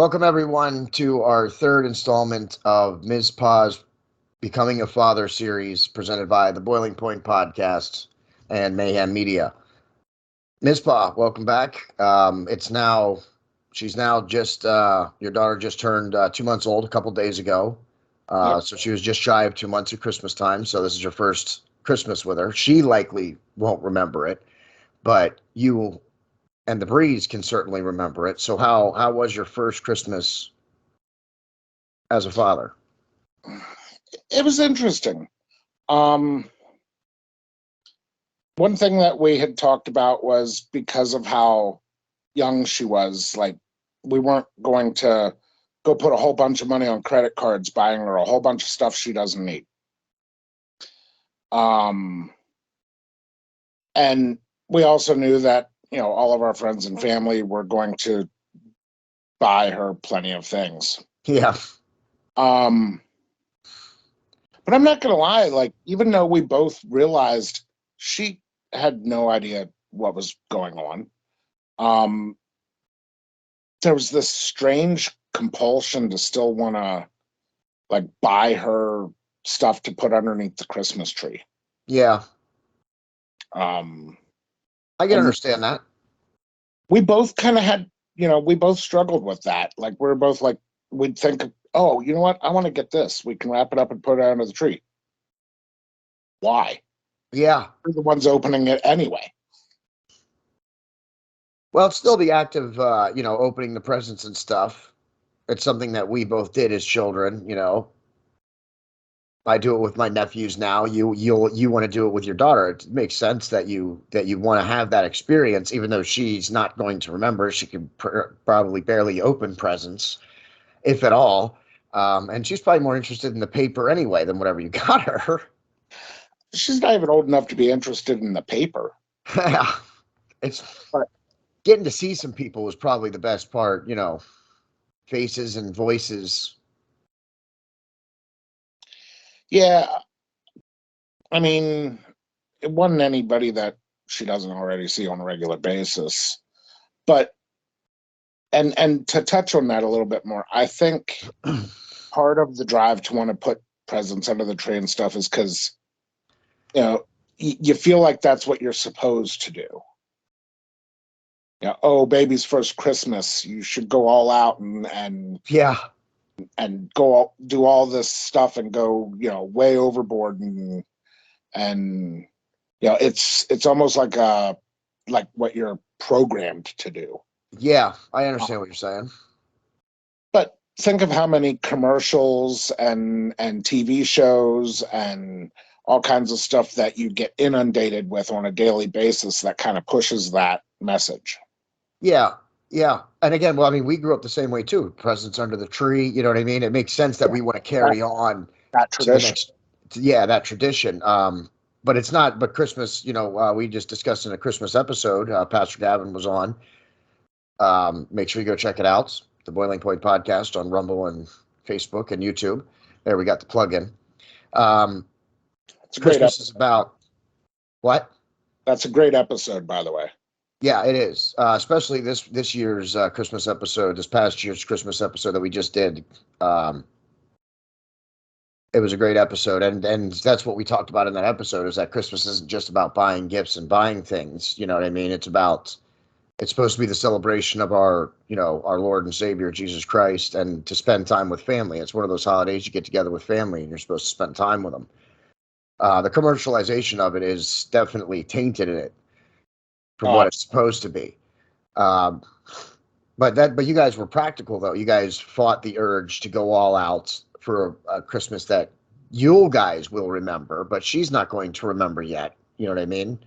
Welcome, everyone, to our third installment of Mizpah's Becoming a Father series presented by the Boiling Point Podcast and Mayhem Media. Mizpah, welcome back. She's now just, your daughter just turned 2 months old a couple days ago. Yep. So she was just shy of 2 months at Christmas time. So this is your first Christmas with her. She likely won't remember it, but you and the Breeze can certainly remember it. So how was your first Christmas as a father? It was interesting. One thing that we had talked about was because of how young she was, like, we weren't going to go put a whole bunch of money on credit cards buying her a whole bunch of stuff she doesn't need. And we also knew that, all of our friends and family were going to buy her plenty of things. Yeah. But I'm not going to lie, like, even though we both realized she had no idea what was going on, there was this strange compulsion to still want to, like, buy her stuff to put underneath the Christmas tree. Yeah. I can and understand that. we both kind of had, we both struggled with that. Like, we're both like, we'd think, oh, you know what? I want to get this. We can wrap it up and put it under the tree. Why? Yeah. We're the ones opening it anyway. Well, it's still the act of, opening the presents and stuff. It's something that we both did as children, I do it with my nephews now. You want to do it with your daughter. It makes sense that you want to have that experience, even though she's not going to remember. She can probably barely open presents, if at all. And she's probably more interested in the paper anyway than whatever you got her. She's not even old enough to be interested in the paper. Yeah. But getting to see some people is probably the best part, faces and voices. Yeah. I mean, it wasn't anybody that she doesn't already see on a regular basis. But, and to touch on that a little bit more, I think part of the drive to want to put presents under the tree and stuff is because, you feel like that's what you're supposed to do. Oh, baby's first Christmas, you should go all out and Yeah. and go do all this stuff and go, way overboard and it's almost like what you're programmed to do. Yeah, I understand what you're saying. But think of how many commercials and TV shows and all kinds of stuff that you get inundated with on a daily basis that kind of pushes that message. Yeah. Yeah. And again, well, I mean, we grew up the same way too. Presents under the tree, you know what I mean? It makes sense that we want to carry on that to the tradition. next, that tradition. But it's not, but Christmas, we just discussed in a Christmas episode, Pastor Gavin was on. Make sure you go check it out. The Boiling Point Podcast on Rumble and Facebook and YouTube. There, we got the plug-in. It's a great Christmas episode. is about what? That's a great episode, by the way. Yeah, it is. Especially this year's Christmas episode, this past year's Christmas episode that we just did. It was a great episode, and that's what we talked about in that episode, is that Christmas isn't just about buying gifts and buying things. You know what I mean? It's supposed to be the celebration of our Lord and Savior, Jesus Christ, and to spend time with family. It's one of those holidays you get together with family and you're supposed to spend time with them. The commercialization of it is definitely tainted in it from what it's supposed to be. But you guys were practical, though. You guys fought the urge to go all out for a Christmas that you guys will remember, but she's not going to remember yet. You know what I mean?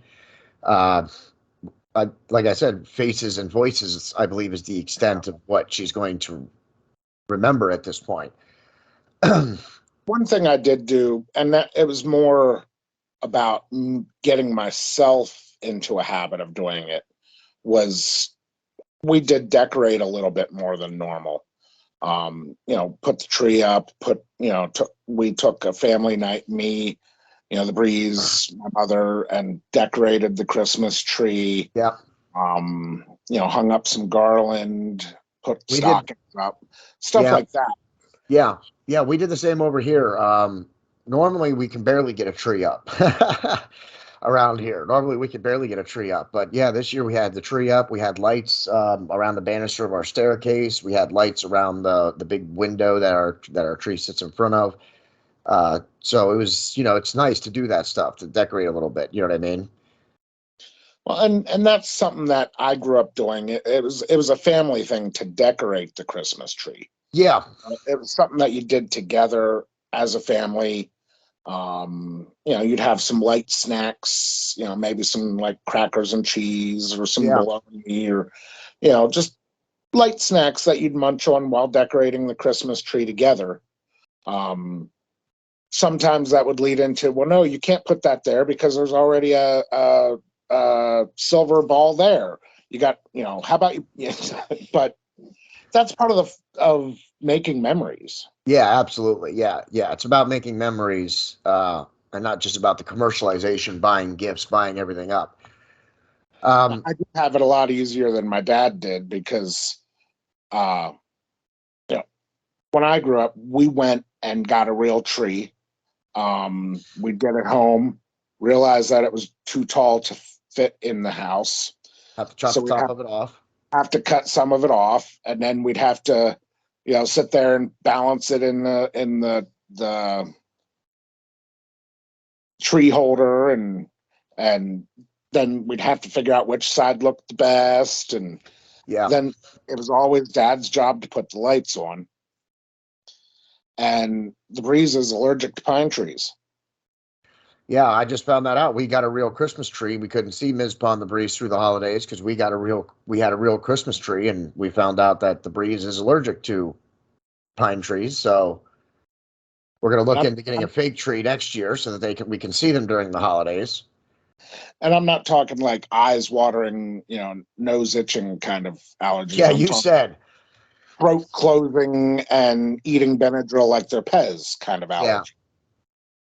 Like I said, faces and voices, I believe, is the extent of what she's going to remember at this point. One thing I did do, and that it was more about getting myself into a habit of doing it, was we did decorate a little bit more than normal. Put the tree up, we took a family night, me, the Breeze, my mother, and decorated the Christmas tree. Yeah. Hung up some garland, put We did. stockings up, stuff Yeah. like that. Yeah. Yeah. We did the same over here. Normally we can barely get a tree up around here. Normally we can barely get a tree up, but yeah, this year we had the tree up. We had lights around the banister of our staircase. We had lights around the big window that our tree sits in front of. So it was, it's nice to do that stuff, to decorate a little bit. You know what I mean? Well, and that's something that I grew up doing. It was a family thing to decorate the Christmas tree. Yeah. It was something that you did together as a family. You'd have some light snacks, maybe some like crackers and cheese or some Yeah. bologna or, just light snacks that you'd munch on while decorating the Christmas tree together. Sometimes that would lead into, well, no, you can't put that there because there's already a silver ball there. You got, how about you? But that's part of making memories. Yeah, absolutely. Yeah. Yeah. It's about making memories, and not just about the commercialization, buying gifts, buying everything up. I did have it a lot easier than my dad did because, uh, when I grew up, we went and got a real tree. We'd get it home, realized that it was too tall to fit in the house. Have to chop So the we'd top of it off. have to cut some of it off, and then we'd have to, sit there and balance it in the tree holder, and then we'd have to figure out which side looked the best, and Yeah. then it was always Dad's job to put the lights on. And the Breeze is allergic to pine trees. Yeah, I just found that out. We got a real Christmas tree. We couldn't see Mizpah and the Breeze through the holidays because we had a real Christmas tree, and we found out that the Breeze is allergic to pine trees. So we're going to look into getting a fake tree next year so that we can see them during the holidays. And I'm not talking like eyes watering, nose itching kind of allergies. Yeah, I'm you talking said. throat closing and eating Benadryl like they're Pez kind of Yeah. allergy.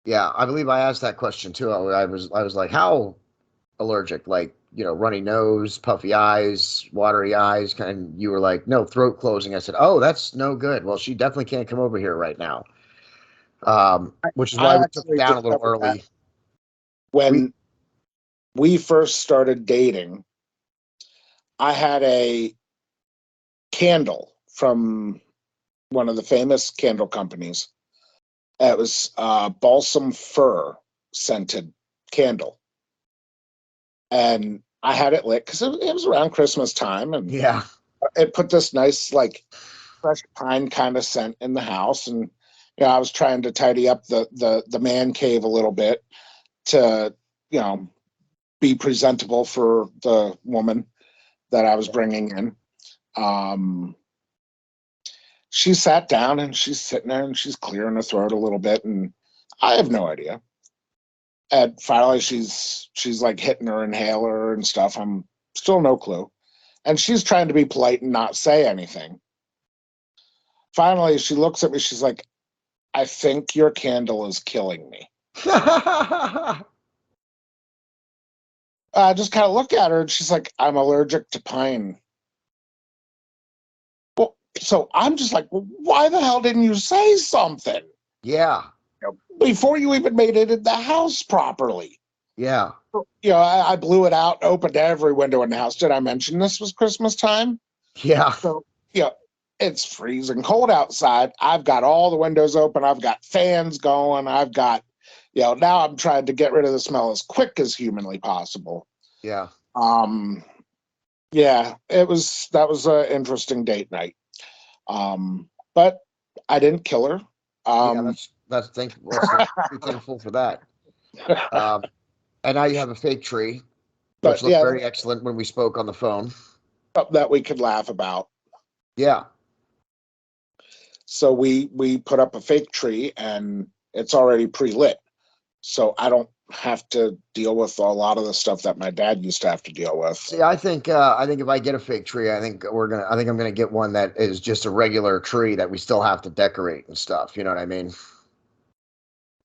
Yeah, I believe I asked that question too. I was like, how allergic? Like, runny nose, puffy eyes, watery eyes, and you were like, no, throat closing. I said, oh, that's no good. Well, she definitely can't come over here right now. Which is why I we took it actually down a little discovered that early. when we first started dating, I had a candle from one of the famous candle companies. It was balsam fir scented candle. And I had it lit because it was around Christmas time, and Yeah. it put this nice, like, fresh pine kind of scent in the house. And I was trying to tidy up the man cave a little bit to, be presentable for the woman that I was bringing in. She sat down and she's sitting there and she's clearing her throat a little bit, and I have no idea. And finally, she's like hitting her inhaler and stuff. I'm still no clue, and she's trying to be polite and not say anything. Finally, she looks at me. She's like, "I think your candle is killing me." I just kind of look at her, and she's like, "I'm allergic to pine." Well, so I'm just like, well, "Why the hell didn't you say something?" Yeah. Before you even made it in the house properly. Yeah. I blew it out, opened every window in the house. Did I mention this was Christmas time? Yeah. So, it's freezing cold outside. I've got all the windows open. I've got fans going. I've got, now I'm trying to get rid of the smell as quick as humanly possible. Yeah. Yeah, that was an interesting date night. But I didn't kill her. Yeah, let's be thankful for that. And now you have a fake tree, which but looked yeah, very excellent when we spoke on the phone. something that we could laugh about. Yeah. So we put up a fake tree, and it's already pre-lit. So I don't have to deal with a lot of the stuff that my dad used to have to deal with. See, I think if I get a fake tree, I think I'm gonna get one that is just a regular tree that we still have to decorate and stuff. You know what I mean?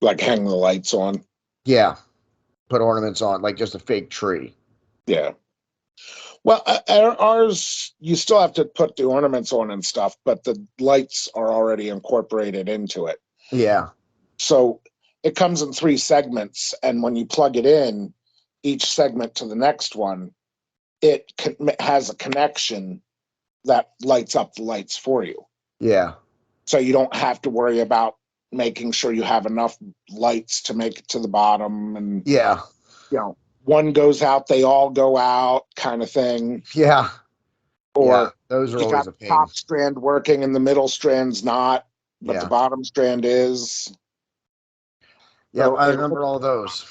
Like hang the lights on. Yeah. Put ornaments on, like just a fake tree. Yeah. Well, ours, you still have to put the ornaments on and stuff, but the lights are already incorporated into it. Yeah. So it comes in 3 segments, and when you plug it in, each segment to the next one, it has a connection that lights up the lights for you. Yeah. So you don't have to worry about making sure you have enough lights to make it to the bottom, and Yeah. one goes out, they all go out, kind of thing. Yeah. Yeah. Or Those are you always got a the pain. top strand working and the middle strand's not, but the Yeah. bottom strand is. Yep. So I remember all those.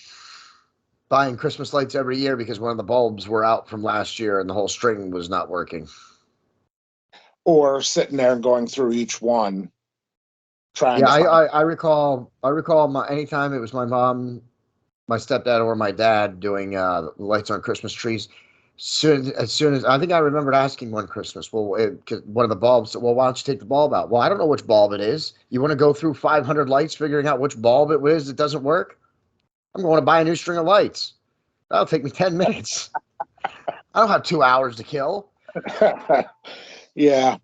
Buying Christmas lights every year because one of the bulbs were out from last year and the whole string was not working. or sitting there and going through each one trying Yeah, to I, find. I, I recall my anytime it was my mom, my stepdad, or my dad doing lights on Christmas trees. As soon as I think I remembered asking one Christmas, well, 'cause one of the bulbs, well, why don't you take the bulb out? Well, I don't know which bulb it is. You want to go through 500 lights figuring out which bulb it is that doesn't work? I'm going to buy a new string of lights. That'll take me 10 minutes. I don't have 2 hours to kill. Yeah.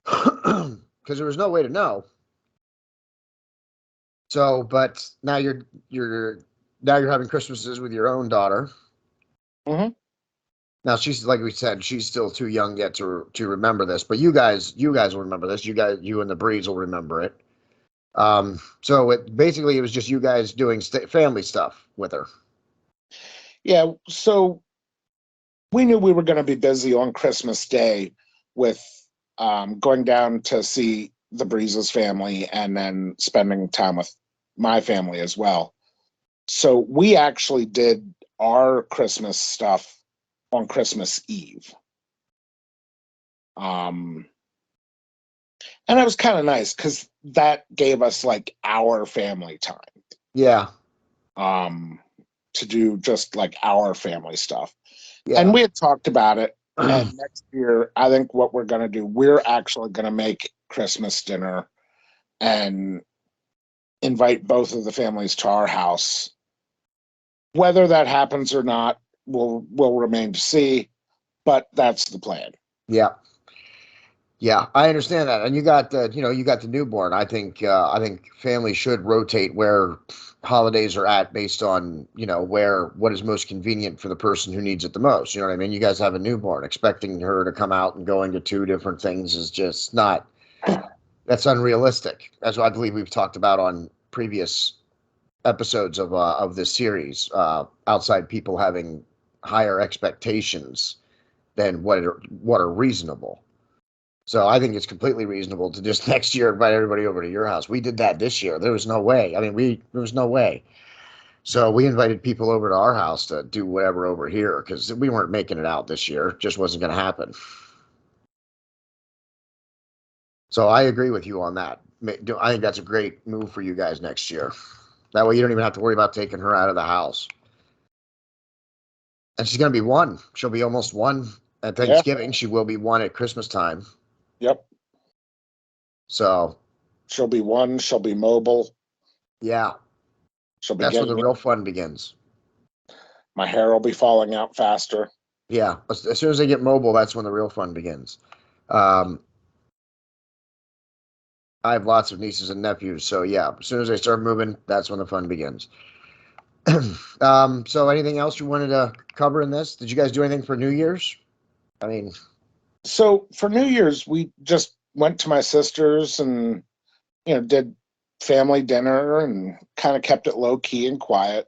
Because there was no way to know. So, but now you're having Christmases with your own daughter. Hmm. Now she's like we said, she's still too young yet to remember this, but you guys will remember this. You and the Breeds will remember it. So it was just you guys doing family stuff with her. Yeah. So we knew we were going to be busy on Christmas Day with going down to see the Breezes family and then spending time with my family as well. So we actually did our Christmas stuff on Christmas Eve. Um, and it was kind of nice because that gave us like our family time, Yeah, um, to do just like our family stuff. And yeah, we had talked about it. And next year, I think what we're going to do, we're actually going to make Christmas dinner and invite both of the families to our house. Whether that happens or not will remain to see, but that's the plan. yeah, yeah. I understand that, and you got the newborn. I think families should rotate where holidays are at based on where what is most convenient for the person who needs it the most. You know what I mean? You guys have a newborn. Expecting her to come out and going to two different things is just not. That's unrealistic. As I believe we've talked about on previous episodes of this series. Outside people having higher expectations than what are reasonable. So I think it's completely reasonable to just next year invite everybody over to your house. We did that this year. There was no way. I mean, there was no way. So we invited people over to our house to do whatever over here because we weren't making it out this year. It just wasn't going to happen. So I agree with you on that. I think that's a great move for you guys next year. That way you don't even have to worry about taking her out of the house. And she's going to be one. She'll be almost one at Yeah. Thanksgiving. She will be one at Christmas time. Yep. So She'll be one. She'll be mobile. yeah, She'll be that's where the getting it. real fun begins. My hair will be falling out faster. Yeah, as soon as they get mobile, that's when the real fun begins. Um, I have lots of nieces and nephews, so yeah, as soon as they start moving, that's when the fun begins. So anything else you wanted to cover in this? Did you guys do anything for New Year's? I mean, So for New Year's, we just went to my sister's and did family dinner and kind of kept it low key and quiet.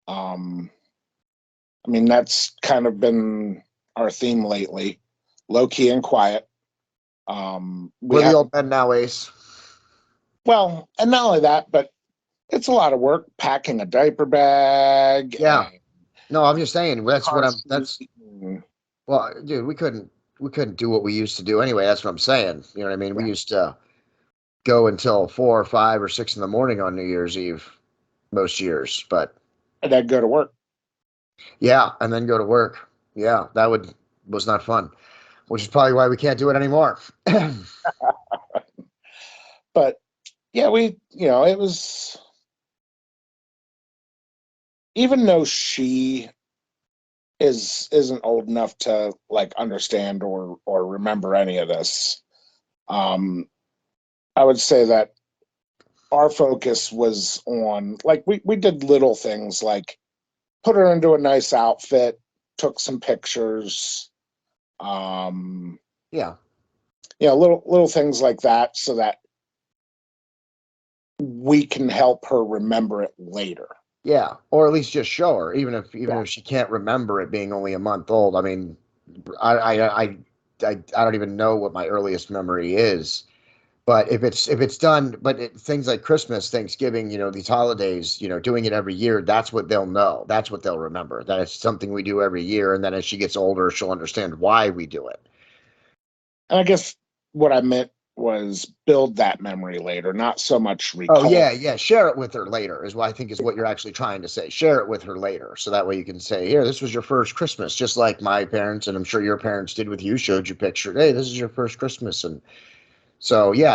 Um, I mean, that's kind of been our theme lately, low key and quiet. We we're the have, old men now, Ace. well, and not only that, but it's a lot of work packing a diaper bag Yeah. and No, I'm just saying that's what car I'm. seat. That's well, dude. We couldn't do what we used to do anyway. That's what I'm saying. You know what I mean? We Yeah, used to go until 4 or 5 or 6 in the morning on New Year's Eve most years, but and then go to work. yeah, and then go to work. Yeah, that was not fun, which is probably why we can't do it anymore. But yeah, it was, even though she isn't old enough to like understand or remember any of this. I would say that our focus was on like we did little things like put her into a nice outfit, took some pictures, Yeah. Little things like that so that we can help her remember it later. Yeah, or at least just show her, even if Yeah. she can't remember it being only a month old. I mean, I don't even know what my earliest memory is. But if it's done, but things like Christmas, Thanksgiving, these holidays, doing it every year, that's what they'll know. That's what they'll remember. That it's something we do every year, and then as she gets older, she'll understand why we do it. And I guess what I meant was build that memory later, not so much Oh recall. yeah. Share it with her later is what I think is what you're actually trying to say. Share it with her later, so that way you can say, "Here, this was your first Christmas," just like my parents and I'm sure your parents did with you. Showed you picture, "Hey, this is your first Christmas," and so yeah,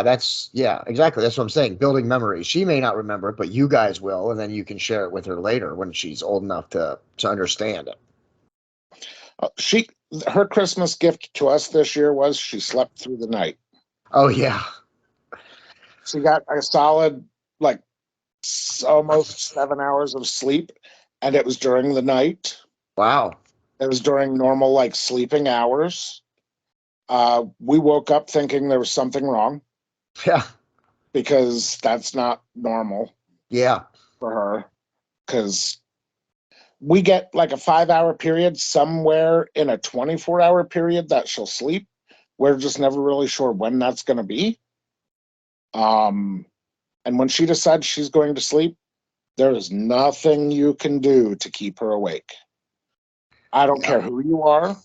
exactly. That's what I'm saying. Building memories. She may not remember it, but you guys will, and then you can share it with her later when she's old enough to understand it. Her Christmas gift to us this year was she slept through the night. Oh yeah, She got a solid like almost 7 hours of sleep, and it was during the night. wow, It was during normal like sleeping hours. We woke up thinking there was something wrong yeah, because that's not normal yeah, for her. Because we get like a 5 hour period somewhere in a 24-hour period that she'll sleep. We're just never really sure when that's going to be. And when she decides she's going to sleep, there is nothing you can do to keep her awake. I don't yeah, care who you are.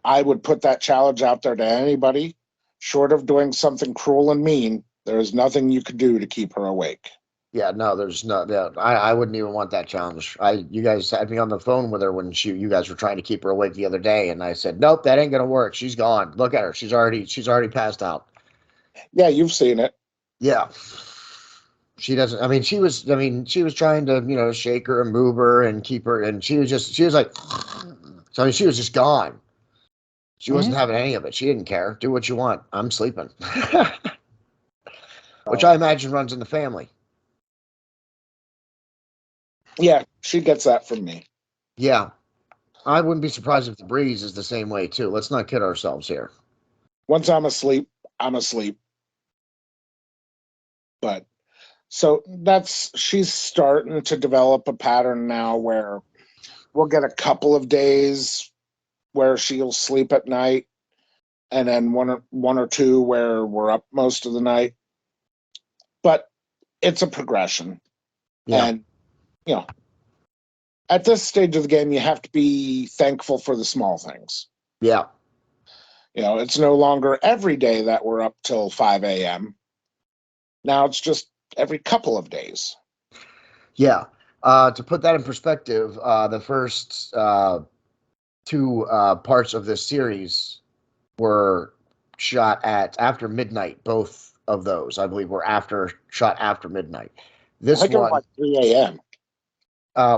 I would put that challenge out there to anybody. Short of doing something cruel and mean, there is nothing you could do to keep her awake. yeah. No, there's no. Yeah, I wouldn't even want that challenge. You guys had me on the phone with her when you guys were trying to keep her awake the other day, and I said, "Nope, that ain't gonna work. She's gone. Look at her. She's already passed out." Yeah, you've seen it. Yeah. She doesn't. I mean, she was. I mean, she was trying to, shake her and move her and keep her, and she was just. She was like. So I mean, she was just gone. She wasn't Mhm. having any of it. She didn't care. Do what you want. I'm sleeping. Which Oh, I imagine runs in the family. yeah, she gets that from me. Yeah, I wouldn't be surprised if the breeze is the same way too. Let's not kid ourselves here. Once I'm asleep, I'm asleep. But so she's starting to develop a pattern now where we'll get a couple of days where she'll sleep at night, and then one or two where we're up most of the night. But it's a progression, Yeah, and you know, at this stage of the game, you have to be thankful for the small things. yeah, It's no longer every day that we're up till 5 a.m. Now it's just every couple of days. yeah. To put that in perspective, the first two parts of this series were shot at after midnight. Both of those, I believe, were shot after midnight. I This think it was one, like 3 a.m.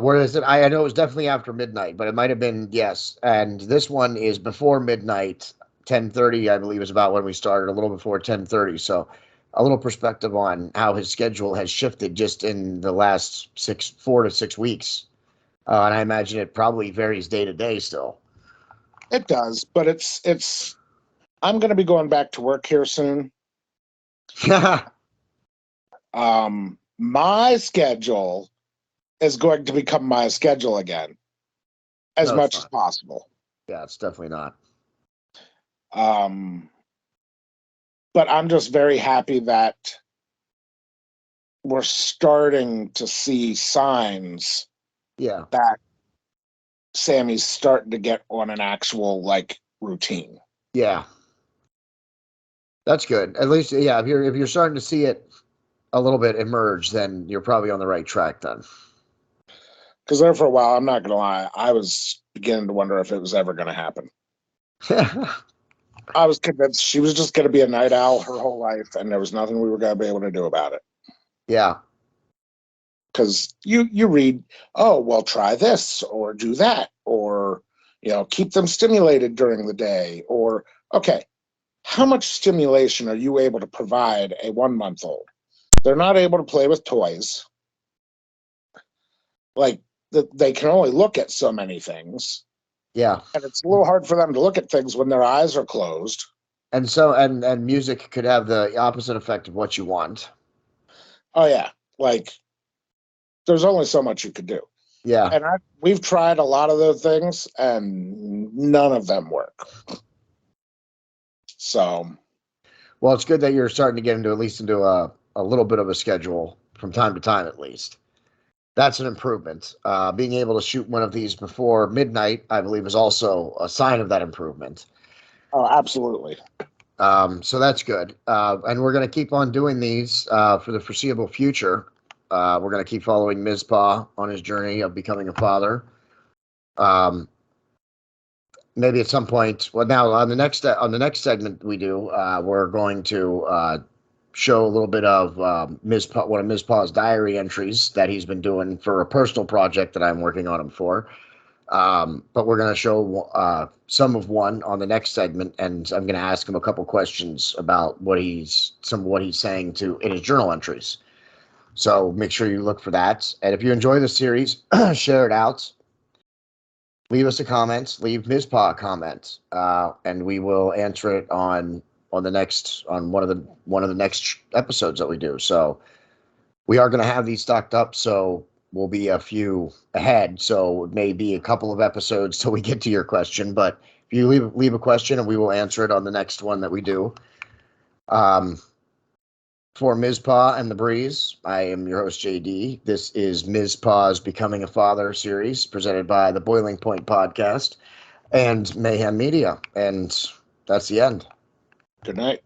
where is it? I know it was definitely after midnight, but it might have been, yes. And this one is before midnight, 10:30, I believe, is about when we started. A little before 10:30. So, a little perspective on how his schedule has shifted just in the last 4 to 6 weeks. And I imagine it probably varies day to day still. It does, but it's. I'm going to be going back to work here soon. No, My schedule is going to become my schedule again as it's much as not. possible. Yeah, it's definitely not. Um, but I'm just very happy that we're starting to see signs Yeah. that Sammy's starting to get on an actual like routine. Yeah. That's good. At least, yeah, if you're starting to see it a little bit emerge, then you're probably on the right track then. Because there for a while, I'm not going to lie, I was beginning to wonder if it was ever going to happen. I was convinced she was just going to be a night owl her whole life, and there was nothing we were going to be able to do about it. Yeah. Because you read, oh well, try this or do that, or keep them stimulated during the day. Or, okay, how much stimulation are you able to provide a 1-month-old? They're not able to play with toys. Like, they can only look at so many things. Yeah. And it's a little hard for them to look at things when their eyes are closed. And so, and music could have the opposite effect of what you want. Oh, yeah. Like, there's only so much you could do. Yeah. And we've tried a lot of those things, and none of them work. So, well, it's good that you're starting to get into at least into a little bit of a schedule from time to time, at least. That's an improvement. Being able to shoot one of these before midnight, I believe, is also a sign of that improvement. oh, absolutely. So that's good. And we're going to keep on doing these for the foreseeable future. We're going to keep following Mizpah on his journey of becoming a father. Maybe at some point. Well, now on the next segment we do, we're going to show a little bit of Mizpah, one of Mizpah's diary entries that he's been doing for a personal project that I'm working on him for. But we're going to show some of one on the next segment, and I'm going to ask him a couple questions about what he's saying in his journal entries. So make sure you look for that. And if you enjoy the series, share it out. Leave us a comment. Leave Mizpah a comment, and we will answer it on one of the next episodes that we do. So we are going to have these stocked up. So we'll be a few ahead. So it may be a couple of episodes till we get to your question. But if you leave a question, and we will answer it on the next one that we do. For Mizpah and the Breeze, I am your host, JD. This is Mizpah's Becoming a Father series presented by the Boiling Point Podcast and Mayhem Media. And that's the end. Good night.